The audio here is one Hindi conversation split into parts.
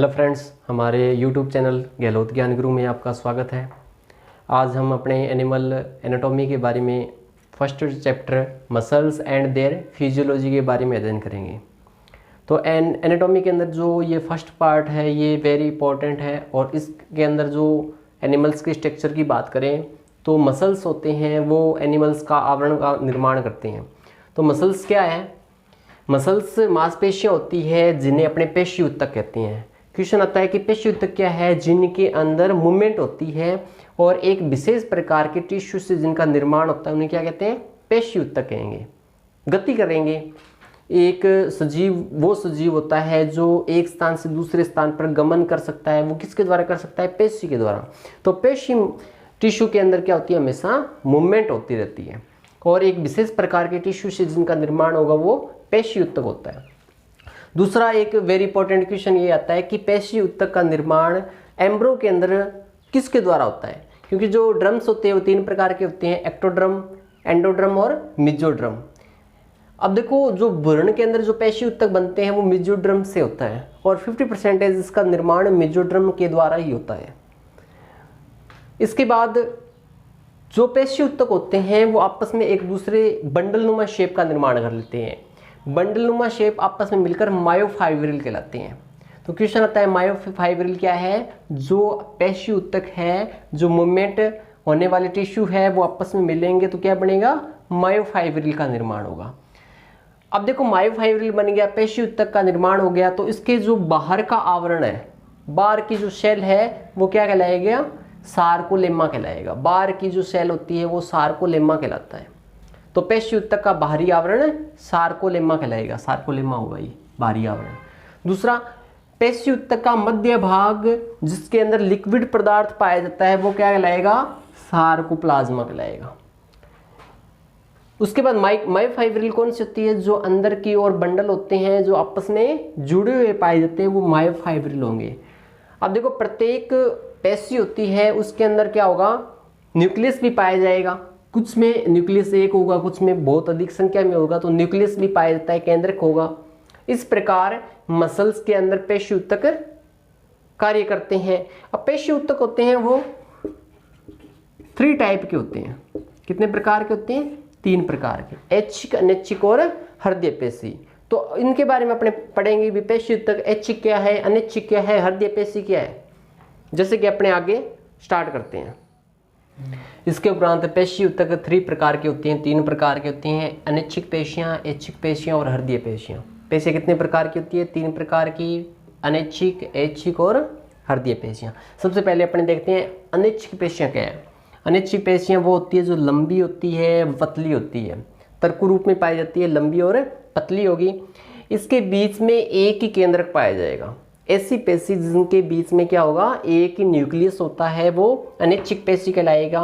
हेलो फ्रेंड्स, हमारे यूट्यूब चैनल गहलोत ज्ञान गुरु में आपका स्वागत है। आज हम अपने एनिमल एनाटॉमी के बारे में first chapter muscles and their physiology के बारे में अध्ययन करेंगे। तो एनाटॉमी के अंदर जो ये फर्स्ट पार्ट है ये वेरी इंपॉर्टेंट है और इसके अंदर जो एनिमल्स के स्ट्रक्चर की बात करें तो मसल्स होते हैं वो एनिमल्स का आवरण का निर्माण करते हैं। तो मसल्स क्या है? मसल्स मांसपेशियाँ होती है जिन्हें अपने पेशी ऊतक कहते हैं। क्वेश्चन आता है कि पेशी ऊतक क्या है? जिनके अंदर मूवमेंट होती है और एक विशेष प्रकार के टिश्यू से जिनका निर्माण होता है उन्हें क्या कहते हैं? पेशी ऊतक कहेंगे। गति करेंगे। एक सजीव वो सजीव होता है जो एक स्थान से दूसरे स्थान पर गमन कर सकता है। वो किसके द्वारा कर सकता है? पेशी के द्वारा। तो पेशी टिश्यू के अंदर क्या होती है? हमेशा मूवमेंट होती रहती है और एक विशेष प्रकार के टिश्यू से जिनका निर्माण होगा वो पेशी ऊतक होता है। दूसरा एक वेरी इंपॉर्टेंट क्वेश्चन ये आता है कि पेशी ऊतक का निर्माण एम्ब्रो के अंदर किसके द्वारा होता है? क्योंकि जो ड्रम्स होते हैं वो तीन प्रकार के होते हैं, एक्टोड्रम, एंडोड्रम और मिजोड्रम। अब देखो, जो भ्रूण के अंदर जो पेशी ऊतक बनते हैं वो मिजोड्रम से होता है और 50% इसका निर्माण मिजोड्रम के द्वारा ही होता है। इसके बाद जो पेशी ऊतक होते हैं वो आपस में एक दूसरे बंडलनुमा शेप का निर्माण कर लेते हैं। बंडलनुमा शेप आपस में मिलकर मायोफाइब्रिल कहलाते हैं। तो क्वेश्चन आता है मायोफाइब्रिल क्या है? जो पेशी ऊतक है, जो मूवमेंट होने वाले टिश्यू है वो आपस में मिलेंगे तो क्या बनेगा? मायोफाइब्रिल का निर्माण होगा। अब देखो, मायोफाइब्रिल बन गया, पेशी ऊतक का निर्माण हो गया, तो इसके जो बाहर का आवरण है, बाहर की जो सेल है वो क्या कहलाएगा? सार्कोलेमा कहलाएगा। बाहर की जो सेल होती है वो सार्कोलेमा कहलाता है। तो पेशी ऊतक का बाहरी आवरण सार्कोलेमा कहलाएगा। सार्कोलेमा होगा ये बाहरी आवरण। दूसरा, पेशी ऊतक का मध्य भाग जिसके अंदर लिक्विड पदार्थ पाया जाता है वो क्या कहलाएगा? सार्कोप्लाज्मा कहलाएगा। उसके बाद मायोफाइब्रिल कौन सी होती है? जो अंदर की ओर बंडल होते हैं जो आपस में जुड़े हुए पाए जाते हैं वो मायोफाइब्रिल होंगे। अब देखो, प्रत्येक पेशी होती है उसके अंदर क्या होगा? न्यूक्लियस भी पाया जाएगा। कुछ में न्यूक्लियस एक होगा, कुछ में बहुत अधिक संख्या में होगा, तो न्यूक्लियस भी पाया जाता है, केंद्रक होगा। इस प्रकार मसल्स के अंदर पेशी ऊतक कार्य करते हैं। अब पेशी ऊतक होते हैं वो 3 टाइप के होते हैं। कितने प्रकार के होते हैं? 3 प्रकार के, ऐच्छिक, अनैच्छिक और हृदय पेशी। तो इनके बारे में अपने पढ़ेंगे भी। पेशी ऊतक ऐच्छिक क्या है, अनैच्छिक क्या है, हृदय पेशी क्या है, जैसे कि अपने आगे स्टार्ट करते हैं। इसके उपरांत पेशी ऊतक 3 प्रकार की होती हैं, 3 प्रकार की होती हैं, अनैच्छिक पेशियां, ऐच्छिक पेशियां और हृदय पेशियां। पेशियां कितने प्रकार की होती है? 3 प्रकार की, अनैच्छिक, ऐच्छिक और हृदय पेशियां। सबसे पहले अपने देखते हैं अनैच्छिक पेशियां क्या है। अनैच्छिक पेशियां वो होती है जो लंबी होती है, पतली होती है, तर्कु रूप में पाई जाती है, लंबी और पतली होगी। इसके बीच में एक ही केंद्रक पाया जाएगा। ऐसी पेशी जिनके बीच में क्या होगा? एक ही न्यूक्लियस होता है वो अनैच्छिक पेशी कहलाएगा।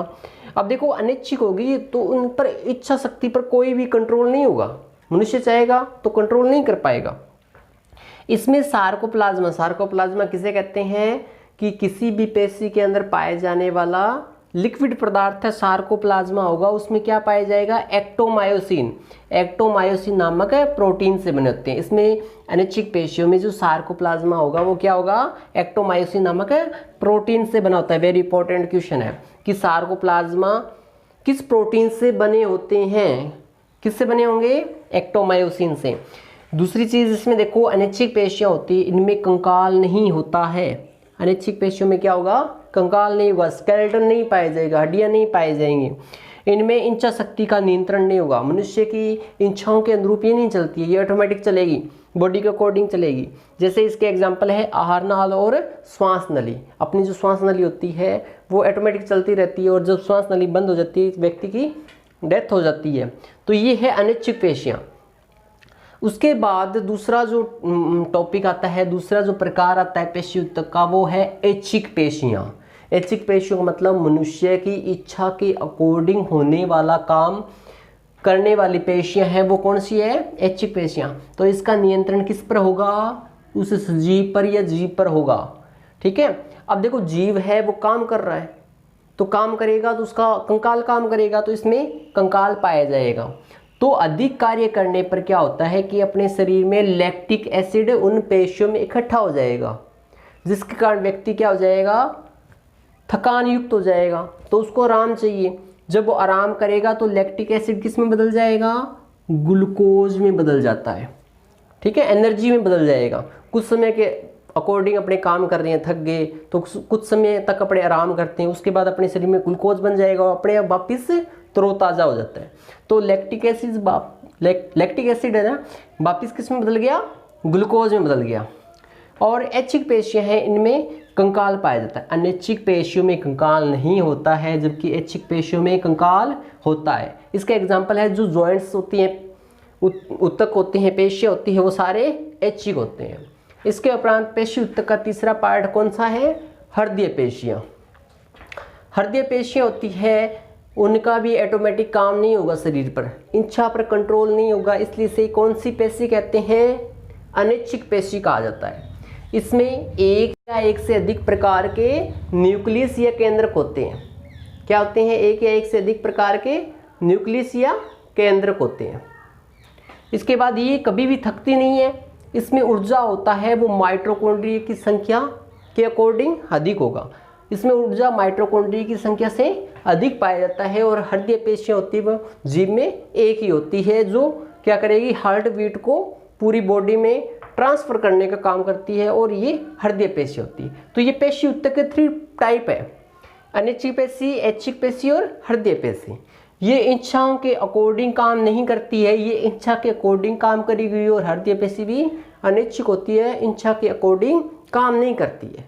अब देखो, अनैच्छिक होगी तो उन पर इच्छा शक्ति पर कोई भी कंट्रोल नहीं होगा। मनुष्य चाहेगा तो कंट्रोल नहीं कर पाएगा। इसमें सार्कोप्लाज्मा, सार्कोप्लाज्मा किसे कहते हैं? कि किसी भी पेशी के अंदर पाए जाने वाला लिक्विड पदार्थ है सार्कोप्लाज्मा होगा, उसमें क्या पाया जाएगा? एक्टोमायोसिन। एक्टोमायोसिन नामक प्रोटीन से बने होते हैं। इसमें अनैच्छिक पेशियों में जो सार्कोप्लाज्मा होगा वो क्या होगा? एक्टोमायोसिन नामक प्रोटीन से बना होता है। वेरी इंपॉर्टेंट क्वेश्चन है कि सार्कोप्लाज्मा किस प्रोटीन से बने होते हैं? किससे बने होंगे? एक्टोमायोसिन से। दूसरी चीज इसमें देखो, अनैच्छिक पेशियां होती है, इनमें कंकाल नहीं होता है। अनैच्छिक पेशियों में क्या होगा? कंकाल नहीं होगा, स्केलेटन नहीं पाया जाएगा, हड्डियां नहीं पाई जाएंगी। इनमें इच्छा शक्ति का नियंत्रण नहीं होगा। मनुष्य की इच्छाओं के अनुरूप ये नहीं चलती है, ये ऑटोमेटिक चलेगी, बॉडी के अकॉर्डिंग चलेगी। जैसे इसके एग्जांपल है आहार नाल और श्वास नली। अपनी जो श्वास नली होती है वो ऑटोमेटिक चलती रहती है और जब श्वास नली बंद हो जाती है व्यक्ति की डेथ हो जाती है। तो ये है अनैच्छिक पेशियां। उसके बाद दूसरा जो टॉपिक आता है, दूसरा जो प्रकार आता है पेशी ऊतक का वो है ऐच्छिक पेशियां। ऐच्छिक पेशियों का मतलब मनुष्य की इच्छा के अकॉर्डिंग होने वाला काम करने वाली पेशियां हैं वो कौन सी है? ऐच्छिक पेशियां। तो इसका नियंत्रण किस पर होगा? उस सजीव पर या जीव पर होगा। ठीक है। अब देखो, जीव है वो काम कर रहा है तो काम करेगा तो उसका कंकाल काम करेगा, तो इसमें कंकाल पाया जाएगा। तो अधिक कार्य करने पर क्या होता है कि अपने शरीर में लैक्टिक एसिड उन पेशियों में इकट्ठा हो जाएगा। जिसके कारण व्यक्ति क्या हो जाएगा, थकान युक्त हो जाएगा, तो उसको आराम चाहिए। जब वो आराम करेगा तो लैक्टिक एसिड किस में बदल जाएगा, ग्लूकोज में बदल जाता है, ठीक है, एनर्जी में बदल जाएगा। कुछ समय के अकॉर्डिंग अपने काम कर रहे हैं, थक गए तो कुछ समय तक अपने आराम करते हैं, उसके बाद अपने शरीर में ग्लूकोज बन जाएगा और अपने आप वापिस तरोताज़ा हो जाता है। तो लैक्टिक एसिड है ना, वापिस किस में बदल गया, ग्लूकोज में बदल गया। और ऐच्छिक पेशियाँ हैं, इनमें कंकाल पाया जाता है। अनैच्छिक पेशियों में कंकाल नहीं होता है, जबकि ऐच्छिक पेशियों में कंकाल होता है। इसका एग्जाम्पल है जो जॉइंट्स होती हैं, उत्तक होते हैं, पेशियाँ होती है, वो सारे ऐच्छिक होते हैं। इसके उपरांत पेशी उत्तक का तीसरा पार्ट कौन सा है, हृदय पेशियाँ। हृदय पेशियाँ होती है, उनका भी ऑटोमेटिक काम नहीं होगा, शरीर पर इच्छा पर कंट्रोल नहीं होगा, इसलिए से कौन सी पेशी कहते हैं, अनैच्छिक पेशी कहा जाता है। इसमें एक या एक से अधिक प्रकार के न्यूक्लियस या केंद्रक होते हैं। क्या होते हैं, एक या एक से अधिक प्रकार के न्यूक्लियस या केंद्रक होते हैं। इसके बाद ये कभी भी थकती नहीं है। इसमें ऊर्जा होता है वो माइटोकॉन्ड्रिया की संख्या के अकॉर्डिंग अधिक होगा। इसमें ऊर्जा माइटोकॉन्ड्रिया की संख्या से अधिक पाया जाता है। और हृदय पेशियाँ होती है वो जीव में एक ही होती है, जो क्या करेगी, हार्ट बीट को पूरी बॉडी में ट्रांसफर करने का काम करती है, और ये हृदय पेशी होती है। तो ये पेशी उत्तक के 3 टाइप है, अनैच्छिक पेशी, ऐच्छिक पेशी और हृदय पेशी। ये इच्छाओं के अकॉर्डिंग काम नहीं करती है, ये इच्छा के अकॉर्डिंग काम करेगी। और हृदय पेशी भी अनैच्छिक होती है, इच्छा के अकॉर्डिंग काम नहीं करती है।